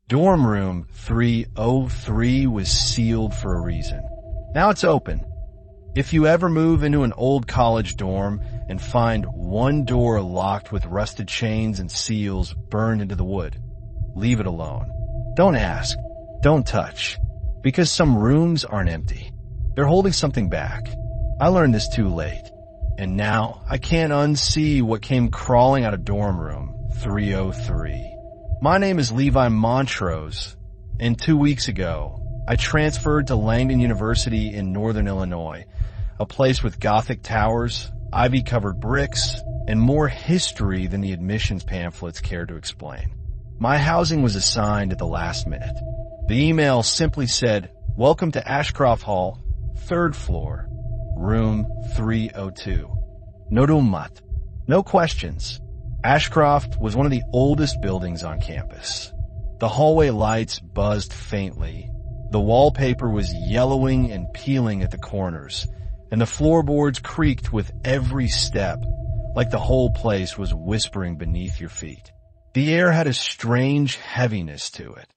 Dorm room 303 was sealed for a reason. Now it's open. If you ever move into an old college dorm and find one door locked with rusted chains and seals burned into the wood, leave it alone. Don't ask. Don't touch. Because some rooms aren't empty. They're holding something back. I learned this too late. And now I can't unsee what came crawling out of dorm room 303. My name is Levi Montrose, and 2 weeks ago, I transferred to Langdon University in Northern Illinois, a place with Gothic towers, ivy-covered bricks, and more history than the admissions pamphlets care to explain. My housing was assigned at the last minute. The email simply said, "Welcome to Ashcroft Hall, 3rd floor, room 302. No dumat. No questions." Ashcroft was one of the oldest buildings on campus. The hallway lights buzzed faintly. The wallpaper was yellowing and peeling at the corners, and the floorboards creaked with every step, like the whole place was whispering beneath your feet. The air had a strange heaviness to it,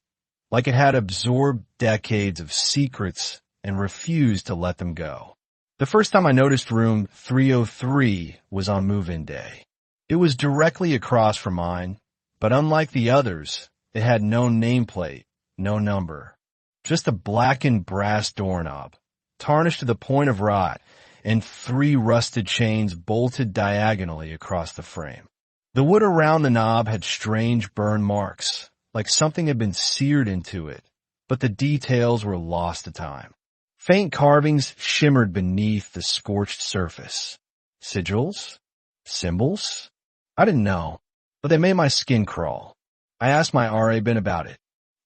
like it had absorbed decades of secrets and refused to let them go. The first time I noticed room 303 was on move-in day. It was directly across from mine, but unlike the others, it had no nameplate, no number. Just a blackened brass doorknob, tarnished to the point of rot, and 3 rusted chains bolted diagonally across the frame. The wood around the knob had strange burn marks, like something had been seared into it, but the details were lost to time. Faint carvings shimmered beneath the scorched surface. Sigils? Symbols? I didn't know, but they made my skin crawl. I asked my RA Ben about it.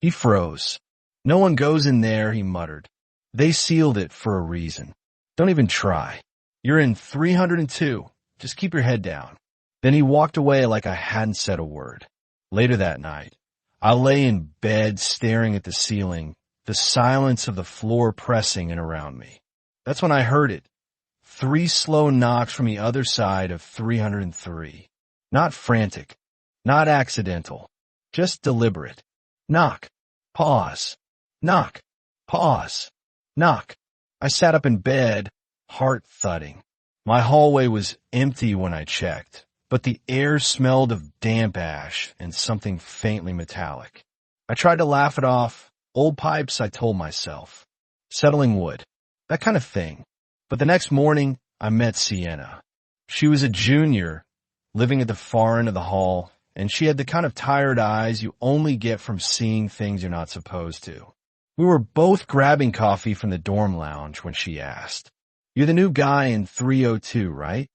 He froze. "No one goes in there," he muttered. "They sealed it for a reason. Don't even try. You're in 302. Just keep your head down." Then he walked away like I hadn't said a word. Later that night, I lay in bed staring at the ceiling, the silence of the floor pressing in around me. That's when I heard it. 3 slow knocks from the other side of 303. Not frantic, not accidental, just deliberate. Knock, pause, knock, pause, knock. I sat up in bed, heart thudding. My hallway was empty when I checked, but the air smelled of damp ash and something faintly metallic. I tried to laugh it off. Old pipes, I told myself. Settling wood. That kind of thing. But the next morning, I met Sienna. She was a junior, living at the far end of the hall, and she had the kind of tired eyes you only get from seeing things you're not supposed to. We were both grabbing coffee from the dorm lounge when she asked, "You're the new guy in 302, right?"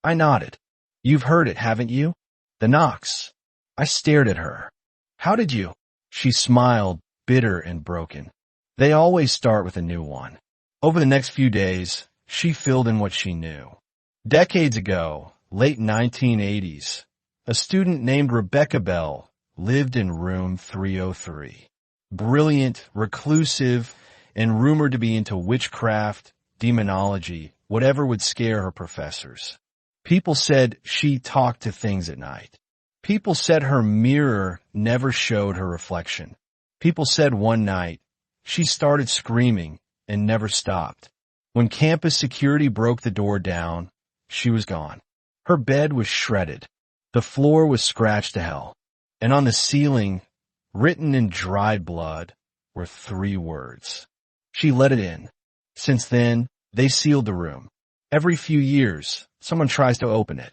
I nodded. "You've heard it, haven't you? The knocks." I stared at her. "How did you?" She smiled, bitter and broken. "They always start with a new one." Over the next few days, she filled in what she knew. Decades ago, late 1980s, a student named Rebecca Bell lived in room 303. Brilliant, reclusive, and rumored to be into witchcraft, demonology, whatever would scare her professors. People said she talked to things at night. People said her mirror never showed her reflection. People said one night she started screaming and never stopped. When campus security broke the door down, she was gone. Her bed was shredded. The floor was scratched to hell. And on the ceiling, written in dried blood, were 3 words. She let it in. Since then, they sealed the room. Every few years, someone tries to open it.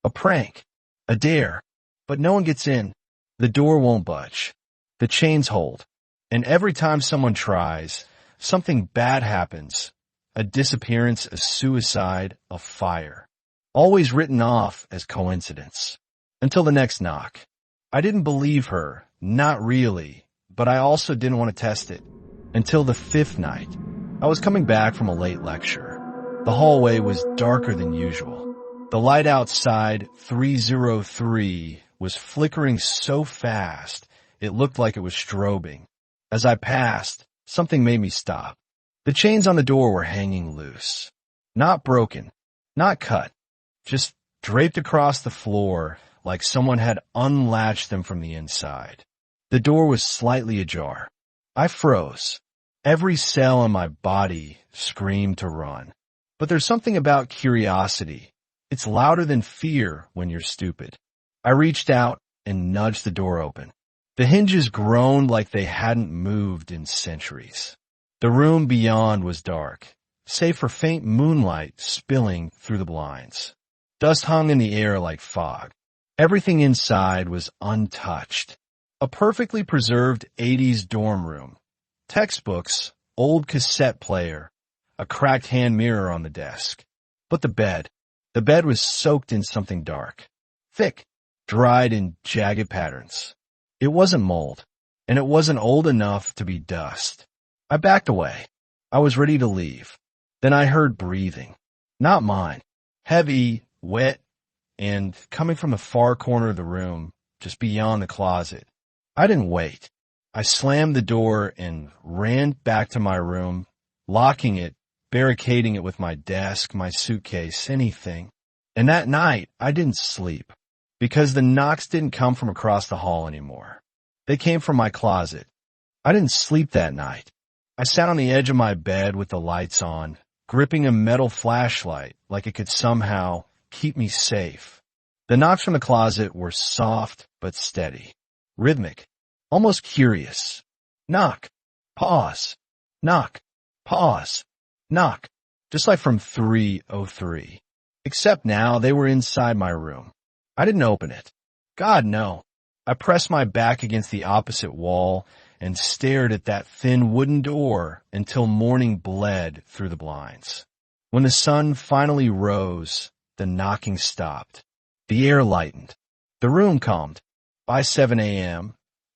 A prank. A dare. But no one gets in. The door won't budge. The chains hold. And every time someone tries, something bad happens. A disappearance, a suicide, a fire. Always written off as coincidence. Until the next knock. I didn't believe her, not really, but I also didn't want to test it. Until the 5th night. I was coming back from a late lecture. The hallway was darker than usual. The light outside 303 was flickering so fast, it looked like it was strobing. As I passed, something made me stop. The chains on the door were hanging loose. Not broken, not cut, just draped across the floor like someone had unlatched them from the inside. The door was slightly ajar. I froze. Every cell in my body screamed to run. But there's something about curiosity. It's louder than fear when you're stupid. I reached out and nudged the door open. The hinges groaned like they hadn't moved in centuries. The room beyond was dark, save for faint moonlight spilling through the blinds. Dust hung in the air like fog. Everything inside was untouched. A perfectly preserved 80s dorm room. Textbooks, old cassette player, a cracked hand mirror on the desk. But the bed was soaked in something dark, thick, dried in jagged patterns. It wasn't mold, and it wasn't old enough to be dust. I backed away. I was ready to leave. Then I heard breathing. Not mine. Heavy, wet, and coming from the far corner of the room, just beyond the closet. I didn't wait. I slammed the door and ran back to my room, locking it, barricading it with my desk, my suitcase, anything. And that night, I didn't sleep, because the knocks didn't come from across the hall anymore. They came from my closet. I didn't sleep that night. I sat on the edge of my bed with the lights on, gripping a metal flashlight like it could somehow keep me safe. The knocks from the closet were soft but steady, rhythmic, almost curious. Knock, pause, knock, pause, knock, just like from 303. Except now they were inside my room. I didn't open it. God, no. I pressed my back against the opposite wall and stared at that thin wooden door until morning bled through the blinds. When the sun finally rose, the knocking stopped. The air lightened. The room calmed. By 7 a.m.,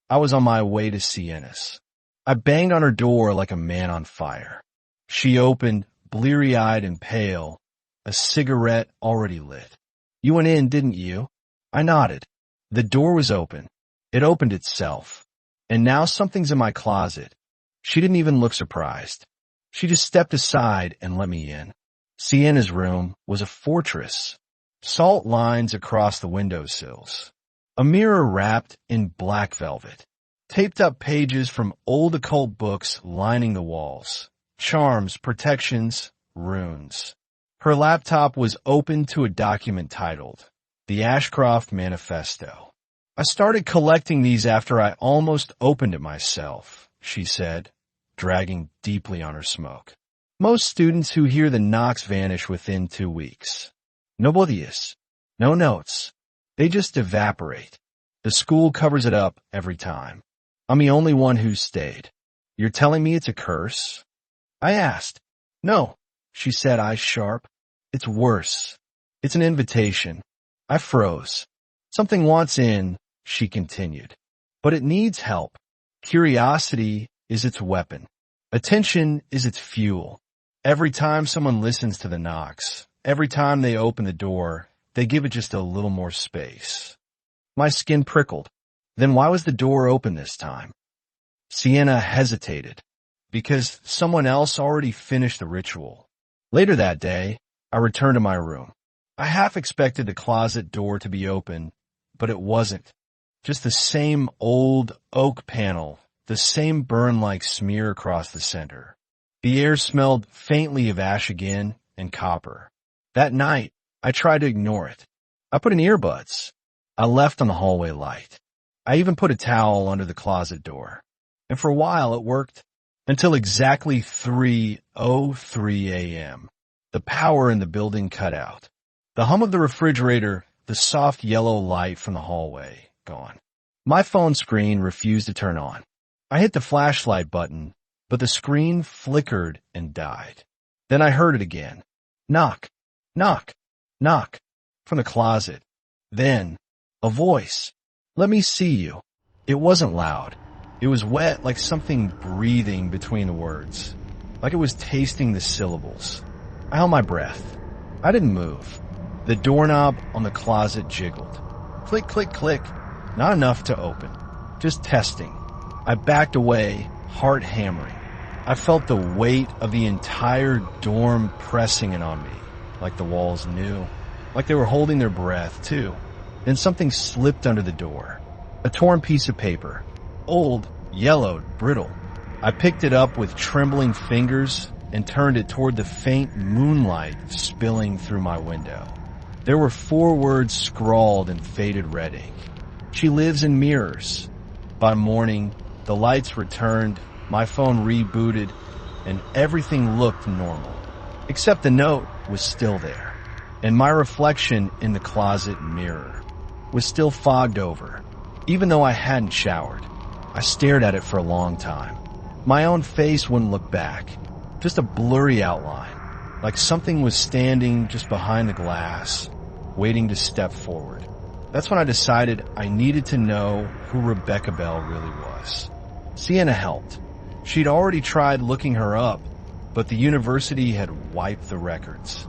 I was on my way to Sienna's. I banged on her door like a man on fire. She opened, bleary-eyed and pale, a cigarette already lit. You went in, didn't you? I nodded. The door was open. It opened itself. And now something's in my closet. She didn't even look surprised. She just stepped aside and let me in. Sienna's room was a fortress. Salt lines across the windowsills. A mirror wrapped in black velvet. Taped up pages from old occult books lining the walls. Charms, protections, runes. Her laptop was open to a document titled, The Ashcroft Manifesto. I started collecting these after I almost opened it myself, she said, dragging deeply on her smoke. Most students who hear the knocks vanish within 2 weeks. No oblivious, no notes. They just evaporate. The school covers it up every time. I'm the only one who's stayed. You're telling me it's a curse? I asked. No, she said, eyes sharp. It's worse. It's an invitation. I froze. Something wants in, she continued. But it needs help. Curiosity is its weapon. Attention is its fuel. Every time someone listens to the knocks, every time they open the door, they give it just a little more space. My skin prickled. Then why was the door open this time? Sienna hesitated. Because someone else already finished the ritual. Later that day, I returned to my room. I half expected the closet door to be open, but it wasn't. Just the same old oak panel, the same burn-like smear across the center. The air smelled faintly of ash again and copper. That night, I tried to ignore it. I put in earbuds. I left on the hallway light. I even put a towel under the closet door. And for a while it worked. Until exactly 3:03 a.m. The power in the building cut out. The hum of the refrigerator, the soft yellow light from the hallway, gone. My phone screen refused to turn on. I hit the flashlight button, but the screen flickered and died. Then I heard it again. Knock, knock, knock, from the closet. Then, a voice. Let me see you. It wasn't loud. It was wet, like something breathing between the words. Like it was tasting the syllables. I held my breath. I didn't move. The doorknob on the closet jiggled. Click, click, click. Not enough to open. Just testing. I backed away, heart hammering. I felt the weight of the entire dorm pressing in on me. Like the walls knew. Like they were holding their breath, too. Then something slipped under the door. A torn piece of paper. old, yellowed, brittle. I picked it up with trembling fingers and turned it toward the faint moonlight spilling through my window. There were 4 words scrawled in faded red ink. She lives in mirrors. By morning, the lights returned, my phone rebooted, and everything looked normal. Except the note was still there, and my reflection in the closet mirror was still fogged over. Even though I hadn't showered, I stared at it for a long time. My own face wouldn't look back, just a blurry outline, like something was standing just behind the glass, waiting to step forward. That's when I decided I needed to know who Rebecca Bell really was. Sienna helped. She'd already tried looking her up, but the university had wiped the records.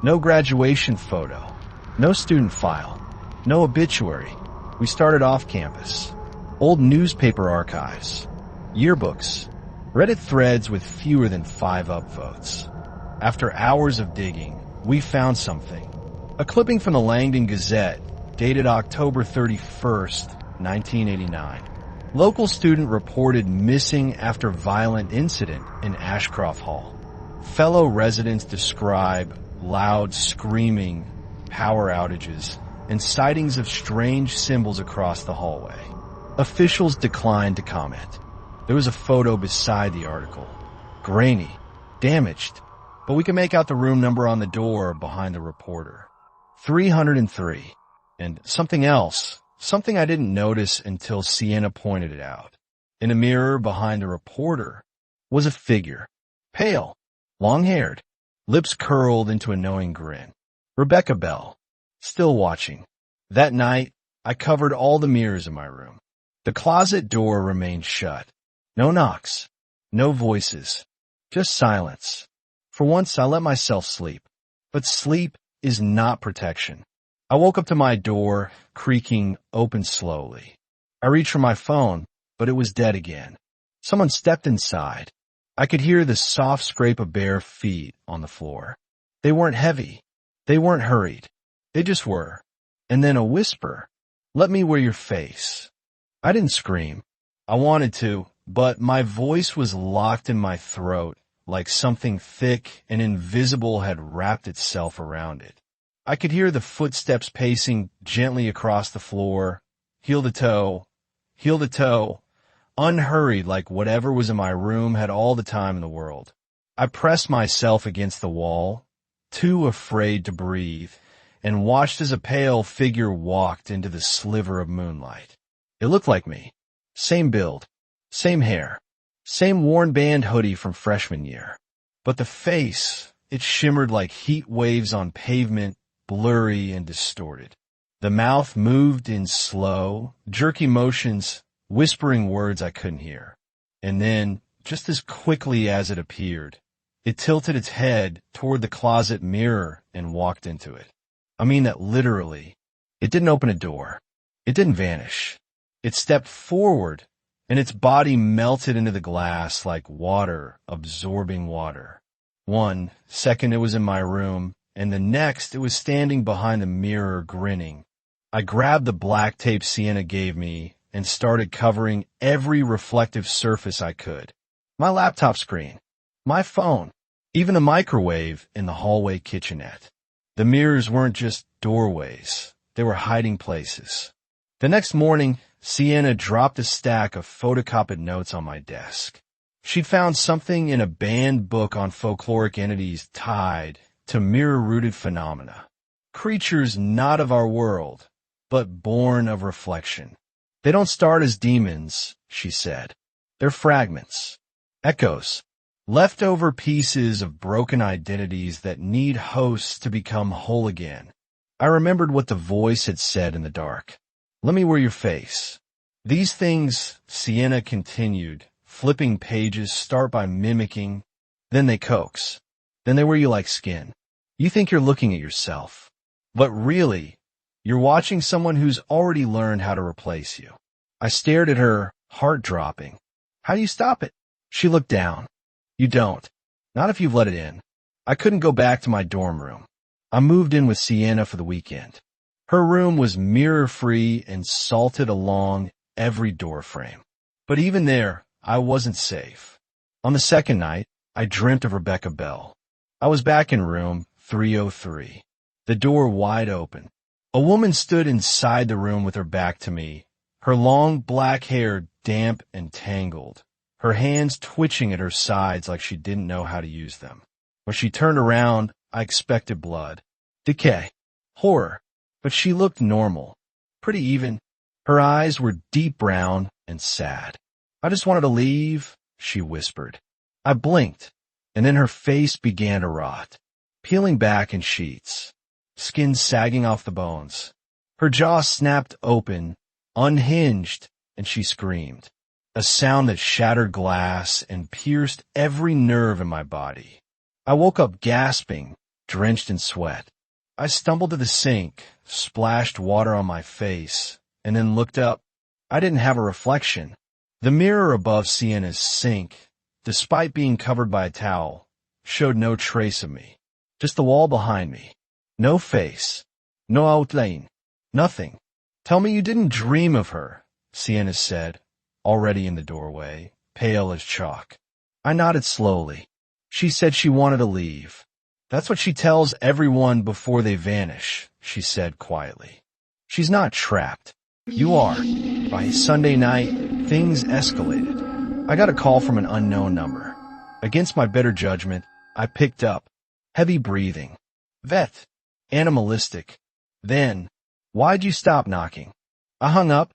No graduation photo, no student file, no obituary. We started off campus. Old newspaper archives, yearbooks, Reddit threads with fewer than 5 upvotes. After hours of digging, we found something. A clipping from the Langdon Gazette, dated October 31st, 1989. Local student reported missing after violent incident in Ashcroft Hall. Fellow residents describe loud screaming, power outages, and sightings of strange symbols across the hallway. Officials declined to comment. There was a photo beside the article. Grainy, damaged, but we could make out the room number on the door behind the reporter. 303. And something else. Something I didn't notice until Sienna pointed it out. In a mirror behind the reporter was a figure. Pale, long-haired, lips curled into a knowing grin. Rebecca Bell, still watching. That night, I covered all the mirrors in my room. The closet door remained shut. No knocks, no voices, just silence. For once, I let myself sleep. But sleep is not protection. I woke up to my door, creaking open slowly. I reached for my phone, but it was dead again. Someone stepped inside. I could hear the soft scrape of bare feet on the floor. They weren't heavy. They weren't hurried. They just were. And then a whisper. Let me wear your face. I didn't scream. I wanted to, but my voice was locked in my throat, like something thick and invisible had wrapped itself around it. I could hear the footsteps pacing gently across the floor, heel to toe, unhurried like whatever was in my room had all the time in the world. I pressed myself against the wall, too afraid to breathe, and watched as a pale figure walked into the sliver of moonlight. It looked like me. Same build, same hair, same worn band hoodie from freshman year. But the face, it shimmered like heat waves on pavement, blurry and distorted. The mouth moved in slow, jerky motions, whispering words I couldn't hear. And then, just as quickly as it appeared, it tilted its head toward the closet mirror and walked into it. I mean that literally. It didn't open a door. It didn't vanish. It stepped forward, and its body melted into the glass like water absorbing water. 1 second it was in my room, and the next it was standing behind the mirror grinning. I grabbed the black tape Sienna gave me and started covering every reflective surface I could. My laptop screen, my phone, even a microwave in the hallway kitchenette. The mirrors weren't just doorways, they were hiding places. The next morning, Sienna dropped a stack of photocopied notes on my desk. She'd found something in a banned book on folkloric entities tied to mirror-rooted phenomena. Creatures not of our world, but born of reflection. They don't start as demons, she said. They're fragments, echoes, leftover pieces of broken identities that need hosts to become whole again. I remembered what the voice had said in the dark. Let me wear your face. These things, Sienna continued, flipping pages, start by mimicking, then they coax. Then they wear you like skin. You think you're looking at yourself, but really, you're watching someone who's already learned how to replace you. I stared at her, heart dropping. How do you stop it? She looked down. You don't. Not if you've let it in. I couldn't go back to my dorm room. I moved in with Sienna for the weekend. Her room was mirror-free and salted along every door frame. But even there, I wasn't safe. On the second night, I dreamt of Rebecca Bell. I was back in room 303, the door wide open. A woman stood inside the room with her back to me, her long black hair damp and tangled, her hands twitching at her sides like she didn't know how to use them. When she turned around, I expected blood, decay, horror, but she looked normal, pretty even. Her eyes were deep brown and sad. "I just wanted to leave," she whispered. I blinked, and then her face began to rot, peeling back in sheets, skin sagging off the bones. Her jaw snapped open, unhinged, and she screamed, a sound that shattered glass and pierced every nerve in my body. I woke up gasping, drenched in sweat. I stumbled to the sink, splashed water on my face, and then looked up. I didn't have a reflection. The mirror above Sienna's sink, despite being covered by a towel, showed no trace of me. Just the wall behind me. No face. No outline. Nothing. "Tell me you didn't dream of her," Sienna said, already in the doorway, pale as chalk. I nodded slowly. She said she wanted to leave. "That's what she tells everyone before they vanish," she said quietly. "She's not trapped. You are." By Sunday night, things escalated. I got a call from an unknown number. Against my better judgment, I picked up. Heavy breathing. "Vet. Animalistic." Then, "Why'd you stop knocking?" I hung up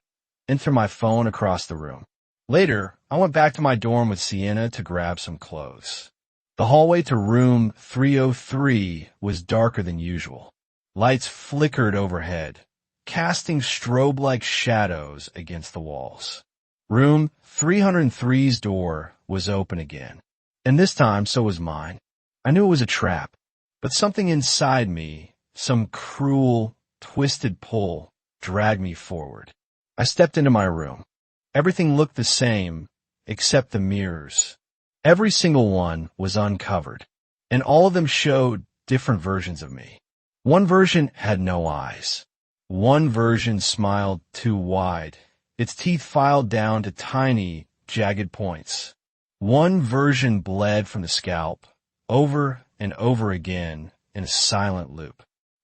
and threw my phone across the room. Later, I went back to my dorm with Sienna to grab some clothes. The hallway to room 303 was darker than usual. Lights flickered overhead, casting strobe-like shadows against the walls. Room 303's door was open again, and this time so was mine. I knew it was a trap, but something inside me, some cruel, twisted pull, dragged me forward. I stepped into my room. Everything looked the same, except the mirrors. Every single one was uncovered, and all of them showed different versions of me. One version had no eyes. One version smiled too wide, its teeth filed down to tiny, jagged points. One version bled from the scalp, over and over again in a silent loop.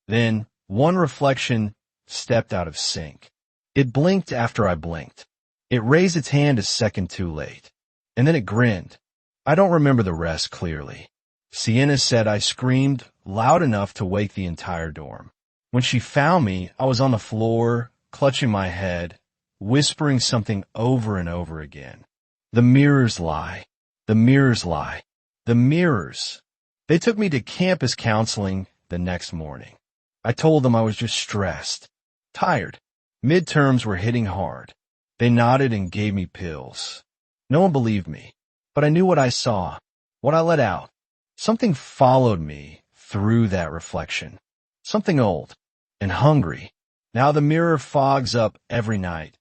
Then, one reflection stepped out of sync. It blinked after I blinked. It raised its hand a second too late, and then it grinned. I don't remember the rest clearly. Sienna said I screamed loud enough to wake the entire dorm. When she found me, I was on the floor, clutching my head, whispering something over and over again. "The mirrors lie. The mirrors lie. The mirrors." They took me to campus counseling the next morning. I told them I was just stressed, tired. Midterms were hitting hard. They nodded and gave me pills. No one believed me, but I knew what I saw, what I let out. Something followed me through that reflection. Something old and hungry. Now the mirror fogs up every night,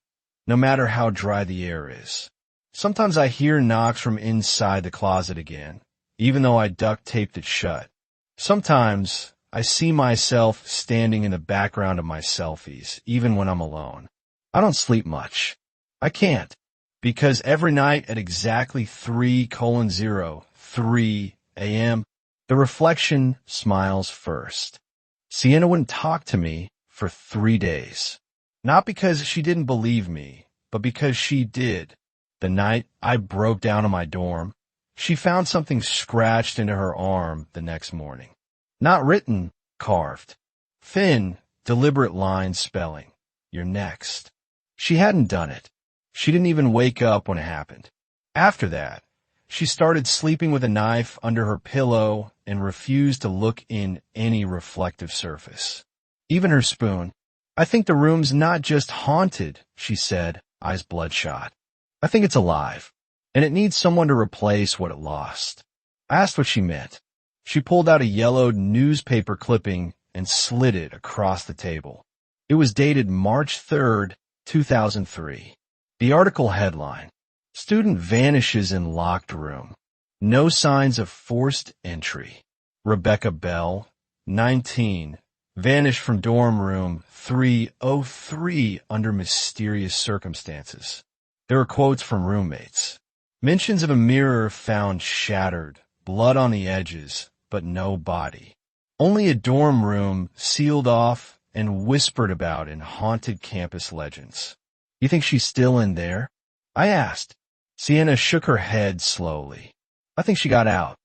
no matter how dry the air is. Sometimes I hear knocks from inside the closet again, even though I duct taped it shut. Sometimes I see myself standing in the background of my selfies, even when I'm alone. I don't sleep much. I can't, because every night at exactly 3:03 a.m., the reflection smiles first. Sienna wouldn't talk to me for 3 days. Not because she didn't believe me, but because she did. The night I broke down in my dorm, she found something scratched into her arm the next morning. Not written, carved. Thin, deliberate lines spelling, "You're next." She hadn't done it. She didn't even wake up when it happened. After that, she started sleeping with a knife under her pillow and refused to look in any reflective surface. Even her spoon. "I think the room's not just haunted," she said, eyes bloodshot. "I think it's alive, and it needs someone to replace what it lost." I asked what she meant. She pulled out a yellowed newspaper clipping and slid it across the table. It was dated March 3rd, 2003. The article headline: "Student vanishes in locked room. No signs of forced entry. Rebecca Bell, 19, vanished from dorm room 303 under mysterious circumstances." There were quotes from roommates. Mentions of a mirror found shattered, blood on the edges, but no body. Only a dorm room sealed off and whispered about in haunted campus legends. You think she's still in there? I asked. Sienna shook her head slowly. I think she got out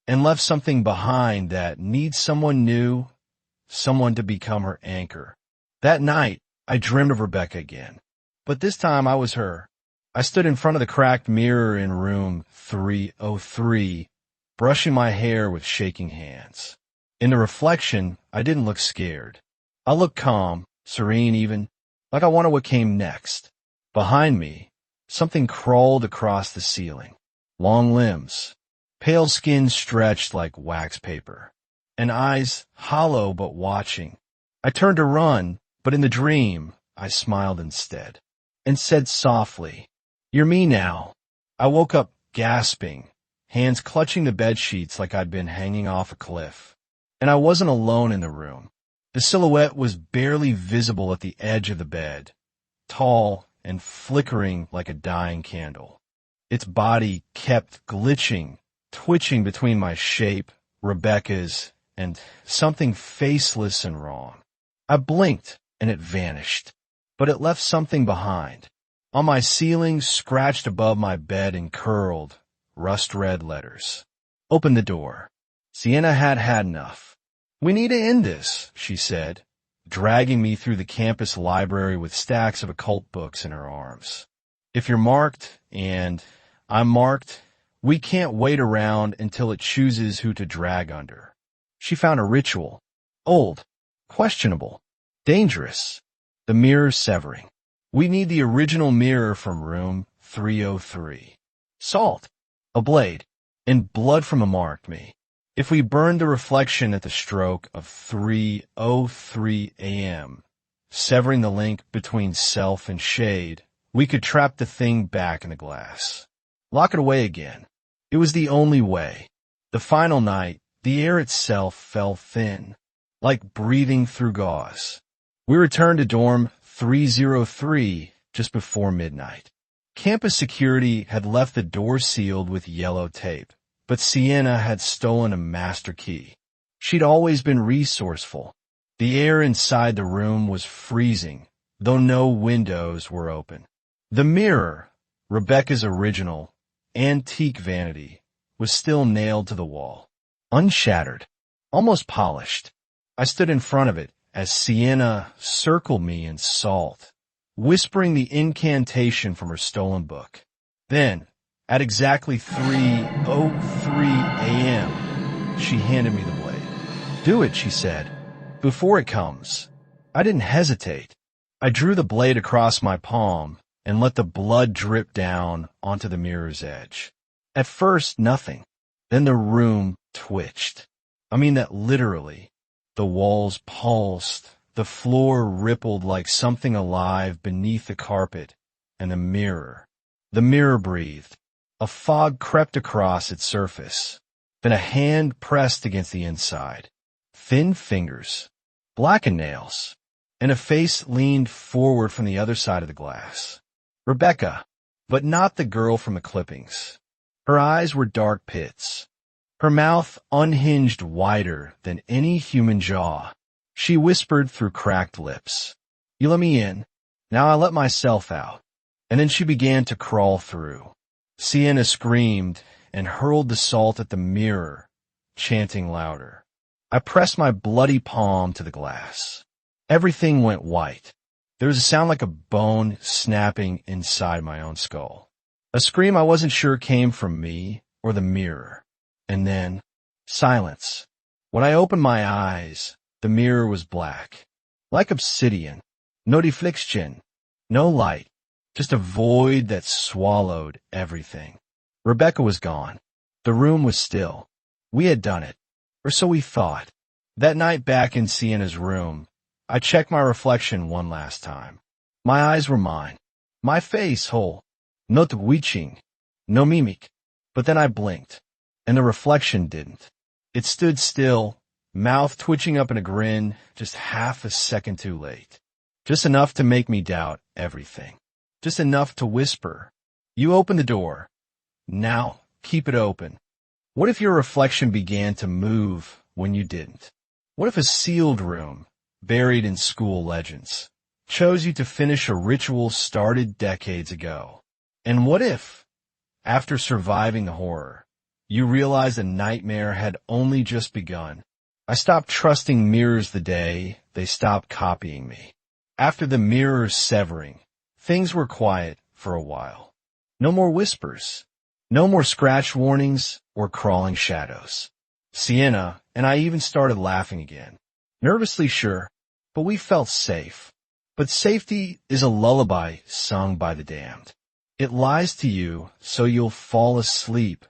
and left something behind that needs someone new, someone to become her anchor. That night, I dreamed of Rebecca again. But this time I was her. I stood in front of the cracked mirror in room 303, brushing my hair with shaking hands. In the reflection, I didn't look scared. I looked calm, serene even, like I wondered what came next. Behind me, something crawled across the ceiling. Long limbs, pale skin stretched like wax paper, and eyes hollow but watching. I turned to run, but in the dream, I smiled instead, and said softly, "You're me now." I woke up gasping, hands clutching the bedsheets like I'd been hanging off a cliff. And I wasn't alone in the room. The silhouette was barely visible at the edge of the bed, tall and flickering like a dying candle. Its body kept glitching, twitching between my shape, Rebecca's, and something faceless and wrong. I blinked, and it vanished, but it left something behind. On my ceiling, scratched above my bed in curled, rust-red letters. Open the door. Sienna had had enough. "We need to end this," she said, dragging me through the campus library with stacks of occult books in her arms. "If you're marked, and I'm marked, we can't wait around until it chooses who to drag under." She found a ritual. Old, questionable, dangerous. The mirror severing. We need the original mirror from room 303. Salt, a blade, and blood from a marked me. If we burned the reflection at the stroke of 3:03 a.m., severing the link between self and shade, we could trap the thing back in the glass. Lock it away again. It was the only way. The final night, the air itself fell thin, like breathing through gauze. We returned to dorm 303 just before midnight. Campus security had left the door sealed with yellow tape, but Sienna had stolen a master key. She'd always been resourceful. The air inside the room was freezing, though no windows were open. The mirror, Rebecca's original, antique vanity, was still nailed to the wall, unshattered, almost polished. I stood in front of it as Sienna circled me in salt, whispering the incantation from her stolen book. Then, at exactly 3:03 a.m., she handed me the blade. "Do it," she said, "before it comes." I didn't hesitate. I drew the blade across my palm and let the blood drip down onto the mirror's edge. At first, nothing. Then the room twitched. I mean that literally. The walls pulsed, the floor rippled like something alive beneath the carpet, and the mirror breathed. A fog crept across its surface. Then a hand pressed against the inside. Thin fingers, blackened nails, and a face leaned forward from the other side of the glass. Rebecca, but not the girl from the clippings. Her eyes were dark pits. Her mouth unhinged wider than any human jaw. She whispered through cracked lips, "You let me in. Now I let myself out." And then she began to crawl through. Sienna screamed and hurled the salt at the mirror, chanting louder. I pressed my bloody palm to the glass. Everything went white. There was a sound like a bone snapping inside my own skull. A scream I wasn't sure came from me or the mirror. And then, silence. When I opened my eyes, the mirror was black, like obsidian. No deflection, no light, just a void that swallowed everything. Rebecca was gone. The room was still. We had done it, or so we thought. That night back in Sienna's room, I checked my reflection one last time. My eyes were mine, my face whole, no twitching, no mimic. But then I blinked, and the reflection didn't. It stood still, mouth twitching up in a grin, just half a second too late. Just enough to make me doubt everything. Just enough to whisper, You open the door. Now, keep it open. What if your reflection began to move when you didn't? What if a sealed room, buried in school legends, chose you to finish a ritual started decades ago? And what if, after surviving the horror, you realized the nightmare had only just begun? I stopped trusting mirrors the day they stopped copying me. After the mirror's severing, things were quiet for a while. No more whispers. No more scratch warnings or crawling shadows. Sienna and I even started laughing again. Nervously, sure, but we felt safe. But safety is a lullaby sung by the damned. It lies to you so you'll fall asleep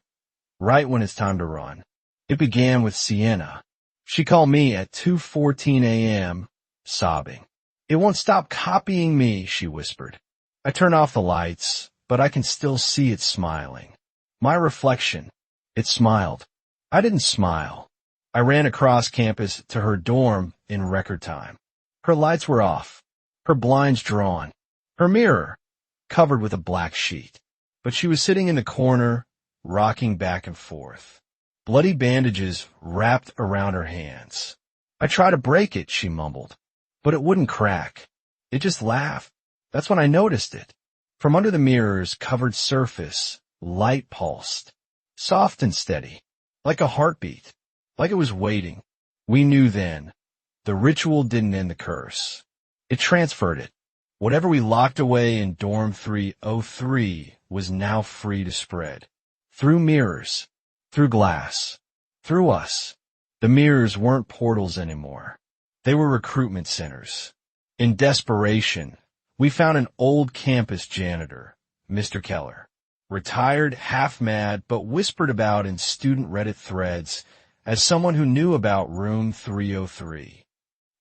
right when it's time to run. It began with Sienna. She called me at 2:14 a.m., sobbing. "It won't stop copying me," she whispered. I turned off the lights, but I can still see it smiling. My reflection. It smiled. I didn't smile. I ran across campus to her dorm in record time. Her lights were off, her blinds drawn, her mirror covered with a black sheet. But she was sitting in the corner, rocking back and forth. Bloody bandages wrapped around her hands. "I tried to break it," she mumbled, "but it wouldn't crack. It just laughed." That's when I noticed it. From under the mirror's covered surface, light pulsed, soft and steady, like a heartbeat, like it was waiting. We knew then. The ritual didn't end the curse. It transferred it. Whatever we locked away in dorm 303 was now free to spread. Through mirrors, through glass, through us. The mirrors weren't portals anymore. They were recruitment centers. In desperation, we found an old campus janitor, Mr. Keller. Retired, half mad, but whispered about in student Reddit threads as someone who knew about room 303.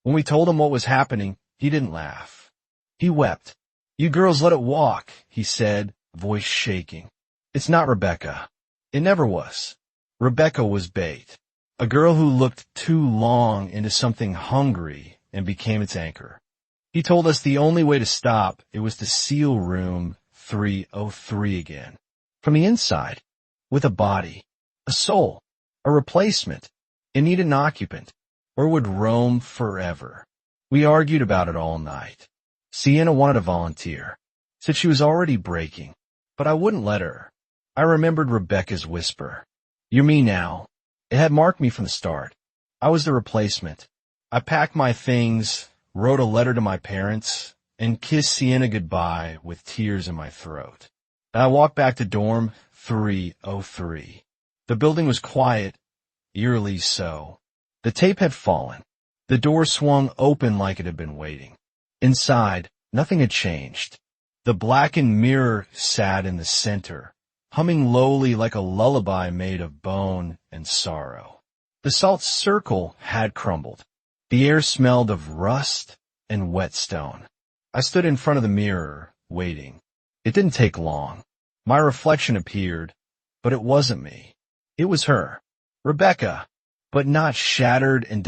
When we told him what was happening, he didn't laugh. He wept. "You girls let it walk," he said, voice shaking. "It's not Rebecca. It never was. Rebecca was bait. A girl who looked too long into something hungry and became its anchor." He told us the only way to stop it was to seal room 303 again. From the inside, with a body, a soul, a replacement. It needed an occupant, or would roam forever. We argued about it all night. Sienna wanted to volunteer, said she was already breaking, but I wouldn't let her. I remembered Rebecca's whisper. "You're me now." It had marked me from the start. I was the replacement. I packed my things, wrote a letter to my parents, and kissed Sienna goodbye with tears in my throat. I walked back to dorm 303. The building was quiet, eerily so. The tape had fallen. The door swung open like it had been waiting. Inside, nothing had changed. The blackened mirror sat in the center, humming lowly like a lullaby made of bone and sorrow. The salt circle had crumbled. The air smelled of rust and whetstone. I stood in front of the mirror, waiting. It didn't take long. My reflection appeared, but it wasn't me. It was her, Rebecca, but not shattered and